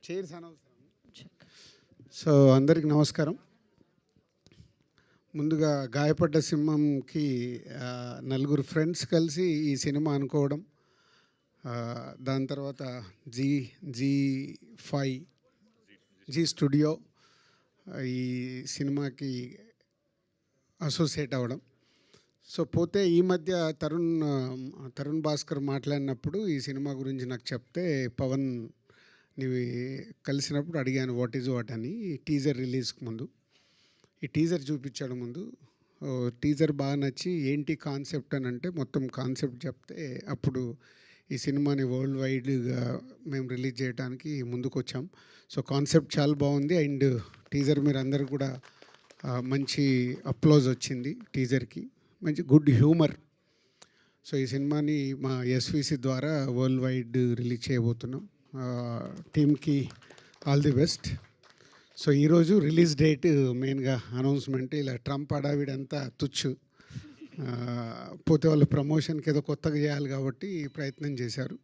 Chairs అనవసరం. So అందరికి నమస్కారం. ముందుగా గాయపడ్డ సింహంకి నలుగురు ఫ్రెండ్స్ కలిసి ఈ సినిమా అనుకోవడం, దాని తర్వాత జీ స్టూడియో ఈ సినిమాకి అసోసియేట్ అవ్వడం. సో పోతే ఈ మధ్య తరుణ్ భాస్కర్ మాట్లాడినప్పుడు ఈ సినిమా గురించి నాకు చెప్తే, పవన్ నీవు కలిసినప్పుడు అడిగాను వాట్ ఈజ్ వాట్ అని. టీజర్ రిలీజ్కి ముందు ఈ టీజర్ చూపించడం ముందు టీజర్ బాగా నచ్చి ఏంటి కాన్సెప్ట్ అని అంటే మొత్తం కాన్సెప్ట్ చెప్తే, అప్పుడు ఈ సినిమాని వరల్డ్ వైడ్గా మేము రిలీజ్ చేయడానికి ముందుకు వచ్చాం. సో కాన్సెప్ట్ చాలా బాగుంది అండ్ టీజర్ మీరు అందరు కూడా మంచి అప్లోజ్ వచ్చింది టీజర్కి, మంచి గుడ్ హ్యూమర్. సో ఈ సినిమాని మా ఎస్విసి ద్వారా వరల్డ్ వైడ్ రిలీజ్ చేయబోతున్నాం. టీమ్కి ఆల్ ది బెస్ట్. సో ఈరోజు రిలీజ్ డేట్ మెయిన్గా అనౌన్స్మెంట్, ఇలా ట్రంప్ అడావిడంతా తుచ్చు, పోతే వాళ్ళు ప్రమోషన్కి ఏదో కొత్తగా చేయాలి కాబట్టి ప్రయత్నం చేశారు.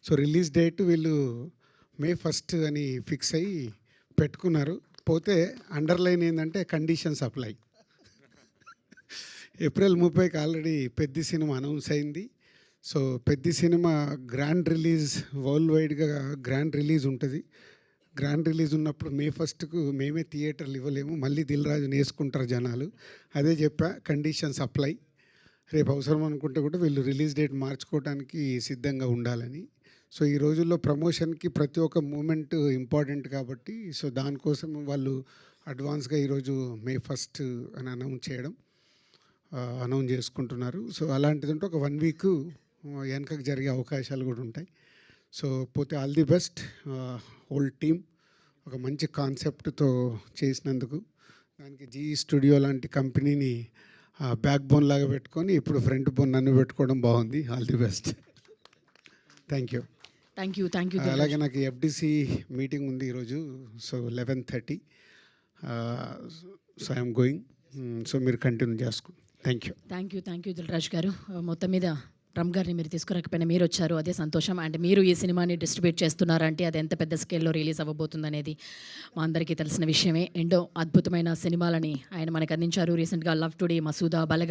సో రిలీజ్ డేట్ వీళ్ళు May 1 అని ఫిక్స్ అయ్యి పెట్టుకున్నారు. పోతే అండర్లైన్ ఏంటంటే కండిషన్స్ అప్లై. April 30కి ఆల్రెడీ పెద్ద సినిమా అనౌన్స్ అయింది. సో పెద్ద సినిమా గ్రాండ్ రిలీజ్, వరల్డ్ వైడ్గా గ్రాండ్ రిలీజ్ ఉంటుంది. గ్రాండ్ రిలీజ్ ఉన్నప్పుడు May 1కు మేమే థియేటర్లు ఇవ్వలేము, మళ్ళీ దిల్ రాజుని వేసుకుంటారు జనాలు. అదే చెప్పా, కండిషన్స్ అప్లై. రేపు అవసరం అనుకుంటే కూడా వీళ్ళు రిలీజ్ డేట్ మార్చుకోవడానికి సిద్ధంగా ఉండాలని. సో ఈ రోజుల్లో ప్రమోషన్కి ప్రతి ఒక్క మూమెంట్ ఇంపార్టెంట్ కాబట్టి, సో దానికోసం వాళ్ళు అడ్వాన్స్గా ఈరోజు May 1 అని అనౌన్స్ చేసుకుంటున్నారు. సో అలాంటిది ఉంటే ఒక 1 వీక్ వెనకకు జరిగే అవకాశాలు కూడా ఉంటాయి. సో పోతే all the best whole team, ఒక మంచి కాన్సెప్ట్తో చేసినందుకు. దానికి జీ స్టూడియో లాంటి కంపెనీని బ్యాక్ బోన్ లాగా పెట్టుకొని ఇప్పుడు ఫ్రంట్ బోన్ నన్ను పెట్టుకోవడం బాగుంది. All the best. Thank you. అలాగే నాకు ఎఫ్డిసి మీటింగ్ ఉంది ఈరోజు. So 11:30. So I'm going. So మీరు కంటిన్యూ చేసుకోండి. థ్యాంక్ యూ దిల్రాజ్ గారు. మొత్తం మీద రమ్ గారిని మీరు తీసుకురాకపోయినా మీరు వచ్చారు, అదే సంతోషం. అండ్ మీరు ఈ సినిమాని డిస్ట్రిబ్యూట్ చేస్తున్నారంటే అది ఎంత పెద్ద స్కేల్లో రిలీజ్ అవ్వబోతుంది అనేది మా అందరికీ తెలిసిన విషయమే. ఎన్నో అద్భుతమైన సినిమాలని ఆయన మనకు అందించారు. రీసెంట్గా లవ్ టుడే, మసూదా, బలగం